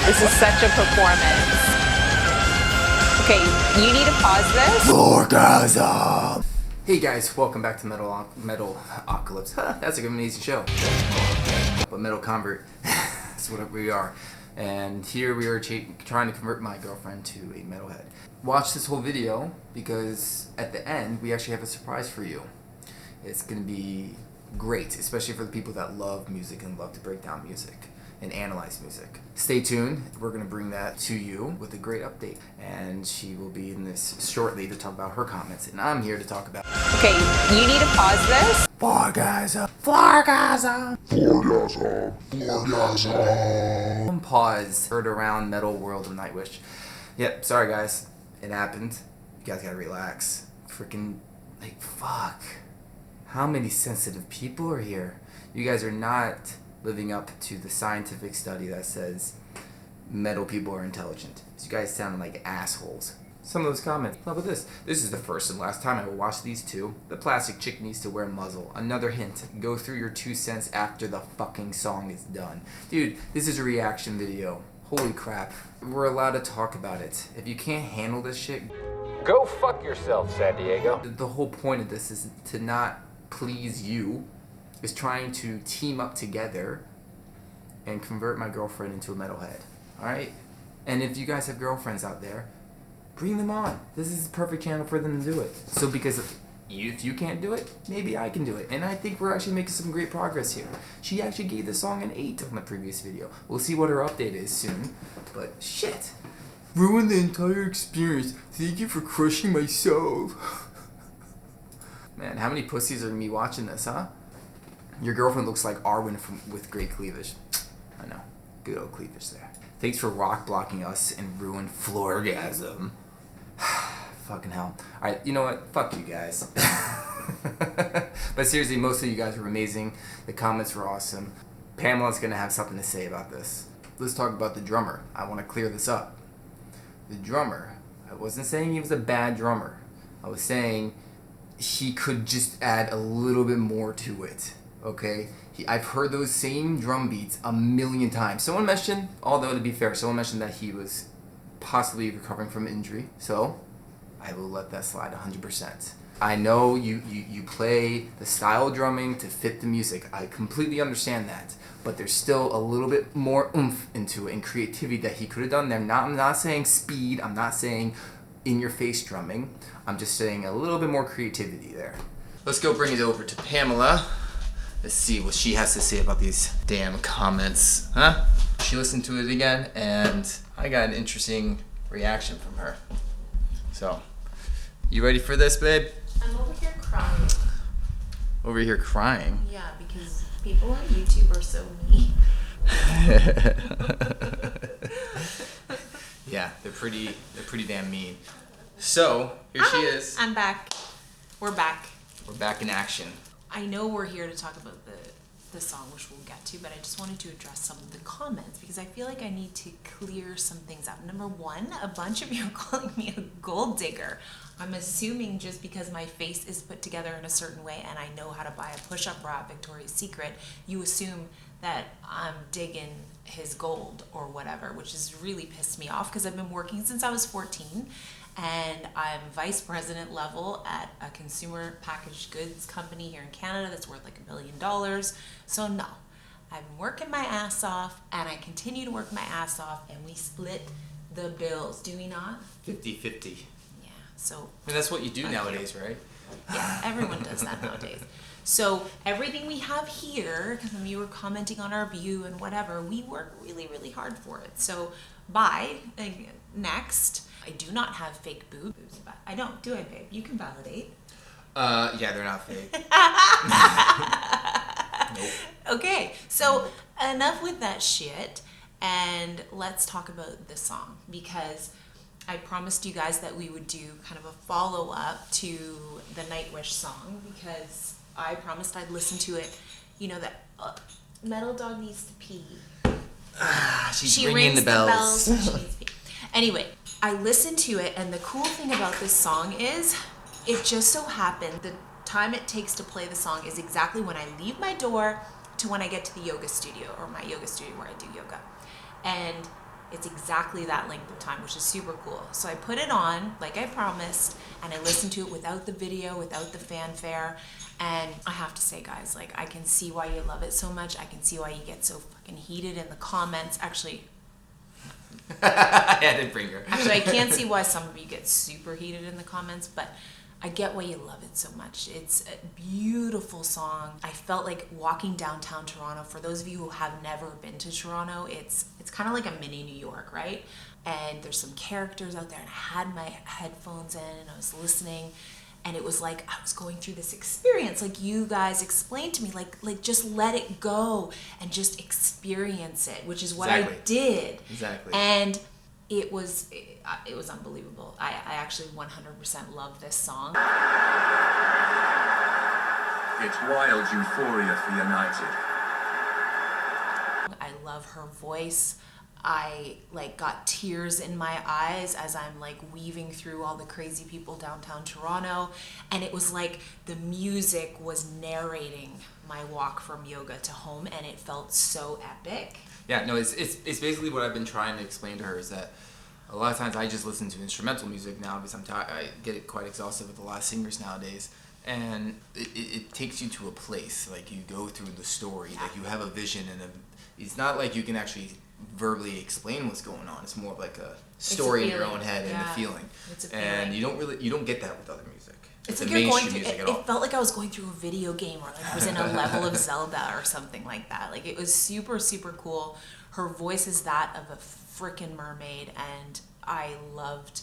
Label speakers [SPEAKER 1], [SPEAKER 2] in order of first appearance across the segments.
[SPEAKER 1] This is such a performance. Okay, you need to pause this.
[SPEAKER 2] FLOORGASM! Hey guys, welcome back to Metalocalypse. That's an amazing show. But Metal Convert, that's what we are. And here we are trying to convert my girlfriend to a metalhead. Watch this whole video because at the end we actually have a surprise for you. It's going to be great, especially for the people that love music and love to break down music and analyze music. Stay tuned. We're going to bring that to you with a great update. And she will be in this shortly to talk about her comments. And I'm here to talk about...
[SPEAKER 1] Okay, you need to pause this.
[SPEAKER 2] FLOORGASM! FLOORGASM! FLOORGASM! FLOORGASM! Pause. Heard around metal world of Nightwish. Yep, sorry guys. It happened. You guys gotta relax. Freaking, like, fuck. How many sensitive people are here? You guys are not living up to the scientific study that says metal people are intelligent. You guys sound like assholes. Some of those comments. How about this? This is the first and last time I will watch these two. The plastic chick needs to wear a muzzle. Another hint. Go through your 2 cents after the fucking song is done. Dude, this is a reaction video. Holy crap. We're allowed to talk about it. If you can't handle this shit,
[SPEAKER 3] go fuck yourself, San Diego.
[SPEAKER 2] The whole point of this is to not please you. Is trying to team up together and convert my girlfriend into a metalhead. Alright? And if you guys have girlfriends out there, bring them on. This is the perfect channel for them to do it. So because if you can't do it, maybe I can do it. And I think we're actually making some great progress here. She actually gave the song an 8 on the previous video. We'll see what her update is soon. But shit. Ruined the entire experience. Thank you for crushing my soul. Man, how many pussies are gonna be watching this, huh? Your girlfriend looks like Arwen with great cleavage. I know. Good old cleavage there. Thanks for rock blocking us and ruin FLOORGASM. Fucking hell. Alright, you know what? Fuck you guys. But seriously, most of you guys were amazing. The comments were awesome. Pamela's gonna have something to say about this. Let's talk about the drummer. I want to clear this up. The drummer. I wasn't saying he was a bad drummer. I was saying he could just add a little bit more to it. Okay, I've heard those same drum beats a million times. Someone mentioned, although to be fair, someone mentioned that he was possibly recovering from injury. So I will let that slide 100%. I know you play the style of drumming to fit the music. I completely understand that. But there's still a little bit more oomph into it and creativity that he could have done there. I'm not saying speed. I'm not saying in-your-face drumming. I'm just saying a little bit more creativity there. Let's go bring it over to Pamela. Let's see what she has to say about these damn comments, huh? She listened to it again, and I got an interesting reaction from her. So, you ready for this, babe?
[SPEAKER 4] I'm over here crying.
[SPEAKER 2] Over here crying?
[SPEAKER 4] Yeah, because people on YouTube are so mean.
[SPEAKER 2] Yeah, they're pretty damn mean. So, here she is.
[SPEAKER 4] I'm back. We're back.
[SPEAKER 2] We're back in action.
[SPEAKER 4] I know we're here to talk about the song, which we'll get to, but I just wanted to address some of the comments because I feel like I need to clear some things up. Number one, a bunch of you are calling me a gold digger. I'm assuming just because my face is put together in a certain way and I know how to buy a push-up bra at Victoria's Secret, you assume that I'm digging his gold or whatever, which has really pissed me off because I've been working since I was 14. And I'm vice president level at a consumer packaged goods company here in Canada that's worth like $1 billion. So no, I've been working my ass off and I continue to work my ass off and we split the bills, do we not?
[SPEAKER 2] 50-50.
[SPEAKER 4] Yeah, so.
[SPEAKER 2] I mean, that's what you do nowadays, right?
[SPEAKER 4] Yeah, everyone does that nowadays. So everything we have here, because you were commenting on our view and whatever, we work really, really hard for it. So next. I do not have fake boobs, but I don't, do I, babe? You can validate.
[SPEAKER 2] Yeah, they're not fake. Nope.
[SPEAKER 4] Okay, so enough with that shit, and let's talk about the song, because I promised you guys that we would do kind of a follow-up to the Nightwish song, because I promised I'd listen to it, you know, that Metal Dog needs to pee.
[SPEAKER 2] She's ringing the bells.
[SPEAKER 4] She needs to pee. Anyway, I listened to it, and the cool thing about this song is it just so happened the time it takes to play the song is exactly when I leave my door to when I get to the yoga studio, or my yoga studio where I do yoga. And It's exactly that length of time, which is super cool. So I put it on, like I promised, and I listened to it without the video, without the fanfare. And I have to say, guys, like, I can see why you love it so much. I can see why you get so fucking heated in the comments. Actually,
[SPEAKER 2] I didn't bring her.
[SPEAKER 4] Actually, I can't see why some of you get super heated in the comments, but I get why you love it so much. It's a beautiful song. I felt like walking downtown Toronto. For those of you who have never been to Toronto, it's kind of like a mini New York, right? And there's some characters out there, and I had my headphones in and I was listening, and it was like I was going through this experience, like you guys explained to me, like just let it go and just experience it, which is what I did.
[SPEAKER 2] Exactly.
[SPEAKER 4] And it was unbelievable. I actually 100% love this song.
[SPEAKER 5] It's wild euphoria for United.
[SPEAKER 4] I love her voice. I got tears in my eyes as I'm weaving through all the crazy people downtown Toronto, and it was like the music was narrating my walk from yoga to home, and it felt so epic.
[SPEAKER 2] Yeah, no, it's basically what I've been trying to explain to her, is that a lot of times I just listen to instrumental music now because I get it quite exhausted with a lot of singers nowadays, and it takes you to a place, like you go through the story, like you have a vision, and it's not like you can actually verbally explain what's going on. It's more of like a story in your own head and a feeling.
[SPEAKER 4] It's a feeling.
[SPEAKER 2] And you don't get that with other music.
[SPEAKER 4] It's like you're going through, it felt like I was going through a video game, or I was in a level of Zelda or something like that. It was super, super cool. Her voice is that of a freaking mermaid, and I loved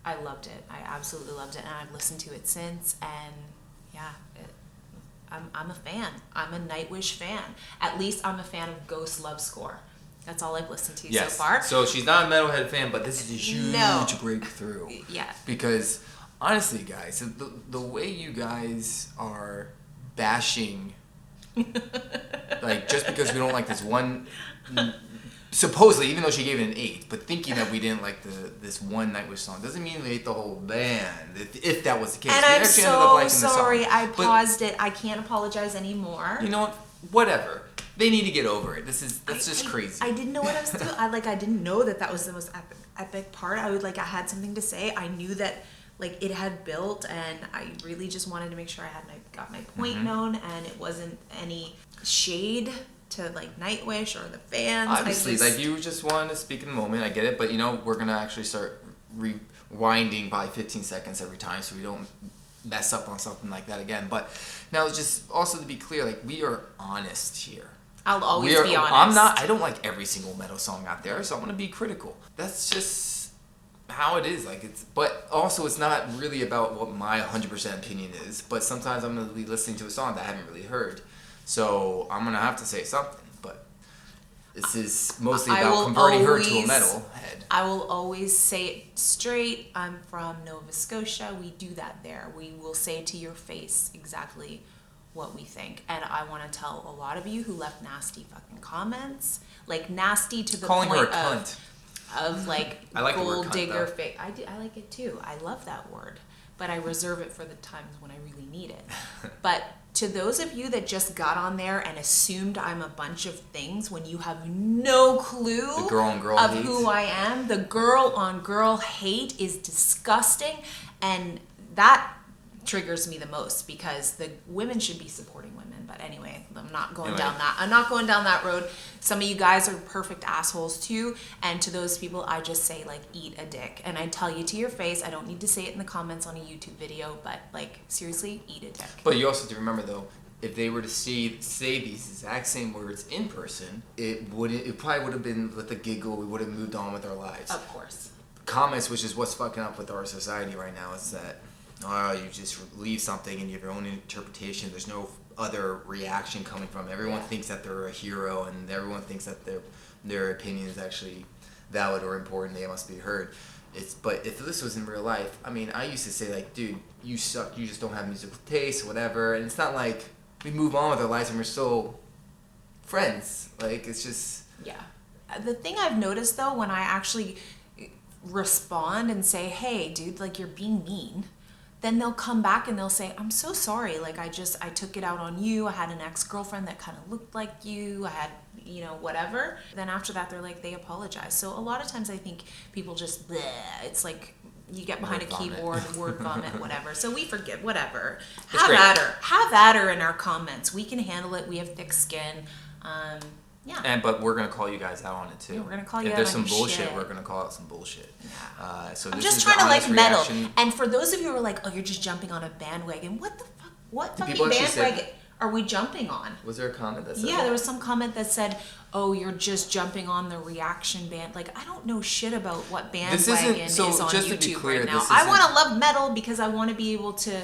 [SPEAKER 4] it. I absolutely loved it, and I've listened to it since, and yeah, I'm a fan. I'm a Nightwish fan. At least I'm a fan of Ghost Love Score. That's all I've listened to so far.
[SPEAKER 2] So she's not a metalhead fan, but this is a huge breakthrough.
[SPEAKER 4] Yeah.
[SPEAKER 2] Because honestly, guys, the way you guys are bashing, just because we don't like this one, supposedly, even though she gave it an 8, but thinking that we didn't like this one Nightwish song doesn't mean we hate the whole band. If that was the case,
[SPEAKER 4] and
[SPEAKER 2] we
[SPEAKER 4] I'm
[SPEAKER 2] actually ended up liking
[SPEAKER 4] so
[SPEAKER 2] the
[SPEAKER 4] sorry.
[SPEAKER 2] song.
[SPEAKER 4] I paused it. I can't apologize anymore.
[SPEAKER 2] You know what? Whatever. They need to get over it. That's just crazy.
[SPEAKER 4] I didn't know what I was doing. I didn't know that was the most epic part. I had something to say. I knew that it had built, and I really just wanted to make sure I got my point known, and it wasn't any shade to Nightwish or the fans.
[SPEAKER 2] Obviously, you just wanted to speak in the moment. I get it, but we're gonna actually start rewinding by 15 seconds every time, so we don't mess up on something like that again. But now, just also to be clear, we are honest here.
[SPEAKER 4] I'll always be honest.
[SPEAKER 2] I don't like every single metal song out there, so I'm gonna be critical. That's just how it is. But also it's not really about what my 100% opinion is. But sometimes I'm gonna be listening to a song that I haven't really heard, so I'm gonna have to say something. But this is mostly about converting her to a metal head.
[SPEAKER 4] I will always say it straight. I'm from Nova Scotia. We do that there. We will say to your face exactly what we think. And I want to tell a lot of you who left nasty fucking comments, nasty to the
[SPEAKER 2] Calling
[SPEAKER 4] point
[SPEAKER 2] her a cunt.
[SPEAKER 4] of
[SPEAKER 2] I like
[SPEAKER 4] gold
[SPEAKER 2] the word
[SPEAKER 4] digger
[SPEAKER 2] cunt,
[SPEAKER 4] fake. I like it too. I love that word, but I reserve it for the times when I really need it. But to those of you that just got on there and assumed I'm a bunch of things when you have no clue
[SPEAKER 2] The girl on girl
[SPEAKER 4] of
[SPEAKER 2] hate.
[SPEAKER 4] who I am, the girl on girl hate is disgusting, and that triggers me the most, because the women should be supporting women. But anyway, I'm not going down that road. Some of you guys are perfect assholes too, and to those people I just say eat a dick, and I tell you to your face. I don't need to say it in the comments on a YouTube video, but seriously, eat a dick.
[SPEAKER 2] But you also have to remember though, if they were to say these exact same words in person, it probably would have been with a giggle. We would have moved on with our lives.
[SPEAKER 4] Of course.
[SPEAKER 2] Comments, which is what's fucking up with our society right now, is that you just leave something and you have your own interpretation. There's no other reaction coming from it. Everyone thinks that they're a hero, and everyone thinks that their opinion is actually valid or important. They must be heard. But if this was in real life, I used to say dude, you suck. You just don't have musical taste, whatever. And it's not like we move on with our lives and we're still friends. It's just
[SPEAKER 4] The thing I've noticed though, when I actually respond and say, hey dude, you're being mean, then they'll come back and they'll say, I'm so sorry. Like, I took it out on you. I had an ex-girlfriend that kind of looked like you. I had, whatever. Then after that, they're like, they apologize. So a lot of times I think people just, bleh. It's like you get behind a keyboard, word vomit, whatever. So we forgive, whatever. Have at her. Have at her in our comments. We can handle it. We have thick skin. Yeah.
[SPEAKER 2] But we're gonna call you guys out on it too.
[SPEAKER 4] Yeah, we're gonna call you
[SPEAKER 2] if
[SPEAKER 4] out
[SPEAKER 2] there's
[SPEAKER 4] on
[SPEAKER 2] some
[SPEAKER 4] your
[SPEAKER 2] bullshit,
[SPEAKER 4] shit.
[SPEAKER 2] we're gonna call out some bullshit.
[SPEAKER 4] Yeah.
[SPEAKER 2] So
[SPEAKER 4] I'm
[SPEAKER 2] this
[SPEAKER 4] just
[SPEAKER 2] is
[SPEAKER 4] trying
[SPEAKER 2] the
[SPEAKER 4] to like
[SPEAKER 2] honest
[SPEAKER 4] metal.
[SPEAKER 2] reaction.
[SPEAKER 4] And for those of you who are like, oh, you're just jumping on a bandwagon. What the fuck? What fucking
[SPEAKER 2] People actually
[SPEAKER 4] bandwagon
[SPEAKER 2] said-
[SPEAKER 4] are we jumping on?
[SPEAKER 2] Was there a comment that said
[SPEAKER 4] Yeah,
[SPEAKER 2] that?
[SPEAKER 4] there was some comment that said, oh, you're just jumping on the reaction band. Like, I don't know shit about what
[SPEAKER 2] This
[SPEAKER 4] bandwagon
[SPEAKER 2] isn't- so
[SPEAKER 4] is on
[SPEAKER 2] just to be
[SPEAKER 4] YouTube
[SPEAKER 2] clear,
[SPEAKER 4] right now.
[SPEAKER 2] this
[SPEAKER 4] I
[SPEAKER 2] isn't-
[SPEAKER 4] want to love metal because I want to be able to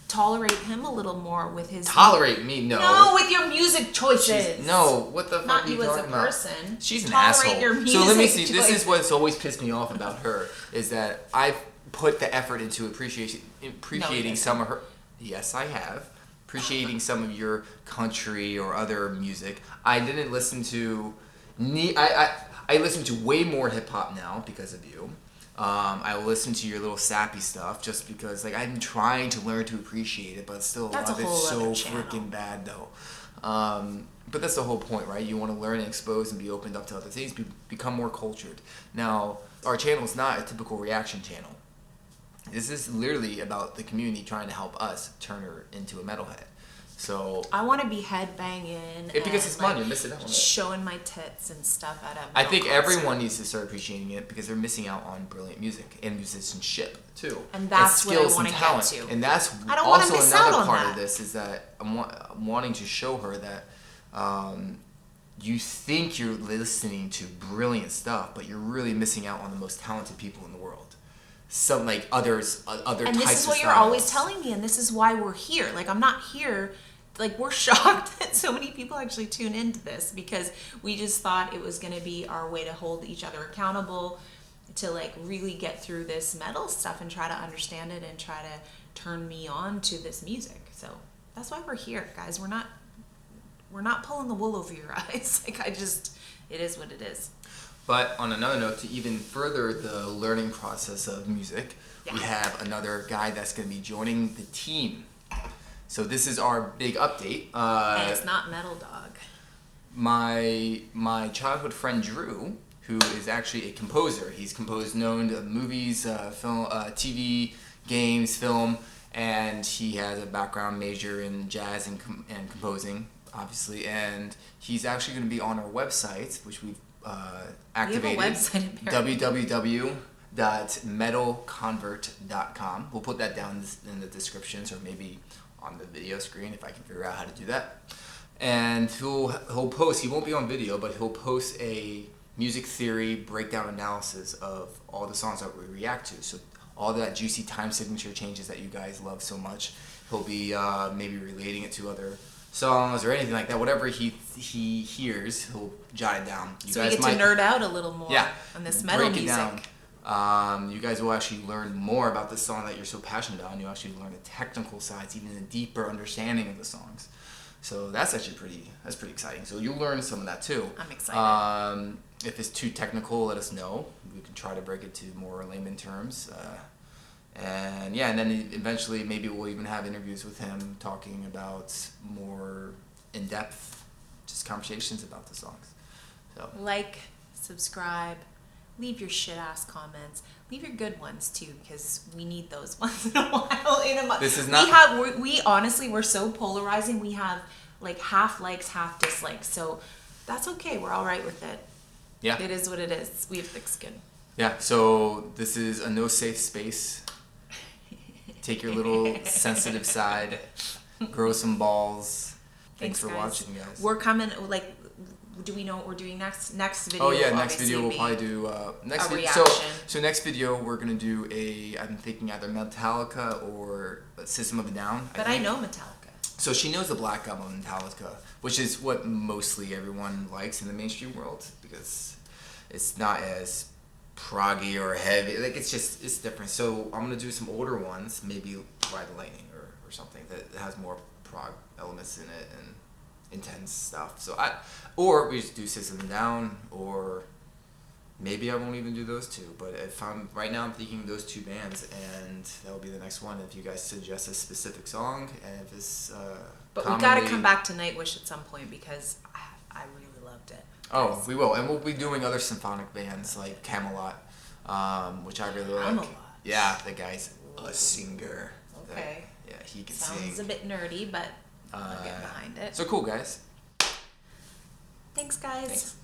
[SPEAKER 4] tolerate him a little more with his...
[SPEAKER 2] Tolerate me? No.
[SPEAKER 4] No, with your music choices.
[SPEAKER 2] No, what the fuck
[SPEAKER 4] Not
[SPEAKER 2] are you
[SPEAKER 4] you as
[SPEAKER 2] talking
[SPEAKER 4] a
[SPEAKER 2] about?
[SPEAKER 4] person.
[SPEAKER 2] She's an
[SPEAKER 4] Tolerate
[SPEAKER 2] asshole.
[SPEAKER 4] your
[SPEAKER 2] So let me
[SPEAKER 4] music
[SPEAKER 2] see. This is
[SPEAKER 4] choices.
[SPEAKER 2] what's always pissed me off about her is that I've put the effort into appreciating some of her. Yes, I have. Appreciating some of your country or other music. I didn't listen to. I listen to way more hip hop now because of you. I listen to your little sappy stuff just because, like, I'm trying to learn to appreciate it, but still a
[SPEAKER 4] That's
[SPEAKER 2] lot
[SPEAKER 4] a
[SPEAKER 2] of
[SPEAKER 4] whole
[SPEAKER 2] it's so
[SPEAKER 4] other channel.
[SPEAKER 2] freaking bad though. But that's the whole point, right? You want to learn and expose and be opened up to other things, become more cultured. Now, our channel is not a typical reaction channel. This is literally about the community trying to help us turn her into a metalhead. So
[SPEAKER 4] I want to be headbanging.
[SPEAKER 2] because it's fun,
[SPEAKER 4] like,
[SPEAKER 2] you're missing out on it.
[SPEAKER 4] showing my tits and stuff at a
[SPEAKER 2] I
[SPEAKER 4] metal
[SPEAKER 2] think
[SPEAKER 4] concert.
[SPEAKER 2] everyone needs to start appreciating it because they're missing out on brilliant music and musicianship too.
[SPEAKER 4] And that's what I
[SPEAKER 2] skills
[SPEAKER 4] wanna
[SPEAKER 2] and
[SPEAKER 4] get
[SPEAKER 2] talent.
[SPEAKER 4] to.
[SPEAKER 2] And that's
[SPEAKER 4] I don't wanna
[SPEAKER 2] also
[SPEAKER 4] miss out
[SPEAKER 2] another
[SPEAKER 4] on
[SPEAKER 2] part
[SPEAKER 4] that.
[SPEAKER 2] of this is that I'm wanting to show her that you think you're listening to brilliant stuff, but you're really missing out on the most talented people in the world. Some like other
[SPEAKER 4] And
[SPEAKER 2] types
[SPEAKER 4] this is
[SPEAKER 2] of
[SPEAKER 4] what you're
[SPEAKER 2] styles.
[SPEAKER 4] always telling me, and this is why we're here. Like, I'm not here. Like, we're shocked that so many people actually tune into this because we just thought it was going to be our way to hold each other accountable, to like really get through this metal stuff and try to understand it and try to turn me on to this music. So that's why we're here, guys. We're not pulling the wool over your eyes. Like, it is what it is.
[SPEAKER 2] But on another note, to even further the learning process of music, we have another guy that's going to be joining the team. So this is our big update.
[SPEAKER 4] And it's not Metal Dog.
[SPEAKER 2] My childhood friend Drew, who is actually a composer. He's composed known to movies, film, TV, games, film, and he has a background major in jazz and composing, obviously. And he's actually going to be on our website, which we've activated.
[SPEAKER 4] We have a website, apparently.
[SPEAKER 2] www.metalconvert.com. We'll put that down in the descriptions or maybe on the video screen if I can figure out how to do that. And he'll post, he won't be on video, but he'll post a music theory breakdown analysis of all the songs that we react to. So all that juicy time signature changes that you guys love so much, he'll be maybe relating it to other songs or anything like that. Whatever he hears, he'll jot it down.
[SPEAKER 4] So we get to nerd out a little more on this metal
[SPEAKER 2] break it
[SPEAKER 4] music.
[SPEAKER 2] down. You guys will actually learn more about the song that you're so passionate about, and you'll actually learn the technical sides, even a deeper understanding of the songs. So that's actually pretty exciting. So you'll learn some of that too.
[SPEAKER 4] I'm excited.
[SPEAKER 2] If it's too technical, let us know. We can try to break it to more layman terms. And then eventually maybe we'll even have interviews with him talking about more in-depth just conversations about the songs. So
[SPEAKER 4] Like, subscribe, leave your shit-ass comments. Leave your good ones too, because we need those once in a while. In a month.
[SPEAKER 2] This is not.
[SPEAKER 4] We honestly, we're so polarizing. We have like half likes, half dislikes. So that's okay. We're all right with it.
[SPEAKER 2] Yeah.
[SPEAKER 4] It is what it is. We have thick skin.
[SPEAKER 2] Yeah. So this is a no safe space. Take your little sensitive side. Grow some balls. Thanks for
[SPEAKER 4] guys.
[SPEAKER 2] watching, guys.
[SPEAKER 4] We're coming. Like, do we know what we're doing next? Next video.
[SPEAKER 2] Oh yeah,
[SPEAKER 4] will
[SPEAKER 2] next video we'll
[SPEAKER 4] obviously
[SPEAKER 2] probably do next
[SPEAKER 4] a
[SPEAKER 2] video.
[SPEAKER 4] reaction.
[SPEAKER 2] So next video we're gonna do I'm thinking either Metallica or System of a Down.
[SPEAKER 4] But I know Metallica.
[SPEAKER 2] So she knows the Black Album of Metallica, which is what mostly everyone likes in the mainstream world because it's not as proggy or heavy. Like it's different. So I'm gonna do some older ones, maybe Ride the Lightning or something that has more prog elements in it and intense stuff. So or we just do System of a Down or maybe I won't even do those two. But if I'm right now, I'm thinking those two bands, and that will be the next one. If you guys suggest a specific song, and if it's
[SPEAKER 4] But we gotta come back to Nightwish at some point because I really loved it.
[SPEAKER 2] Oh, we will, and we'll be doing other symphonic bands like Camelot, which I really like.
[SPEAKER 4] Camelot.
[SPEAKER 2] Yeah, the guy's a singer.
[SPEAKER 4] Okay.
[SPEAKER 2] Yeah, he can
[SPEAKER 4] Sounds
[SPEAKER 2] sing.
[SPEAKER 4] a bit nerdy, but I'll get behind it.
[SPEAKER 2] So cool, guys.
[SPEAKER 4] Thanks, guys.
[SPEAKER 2] Thanks.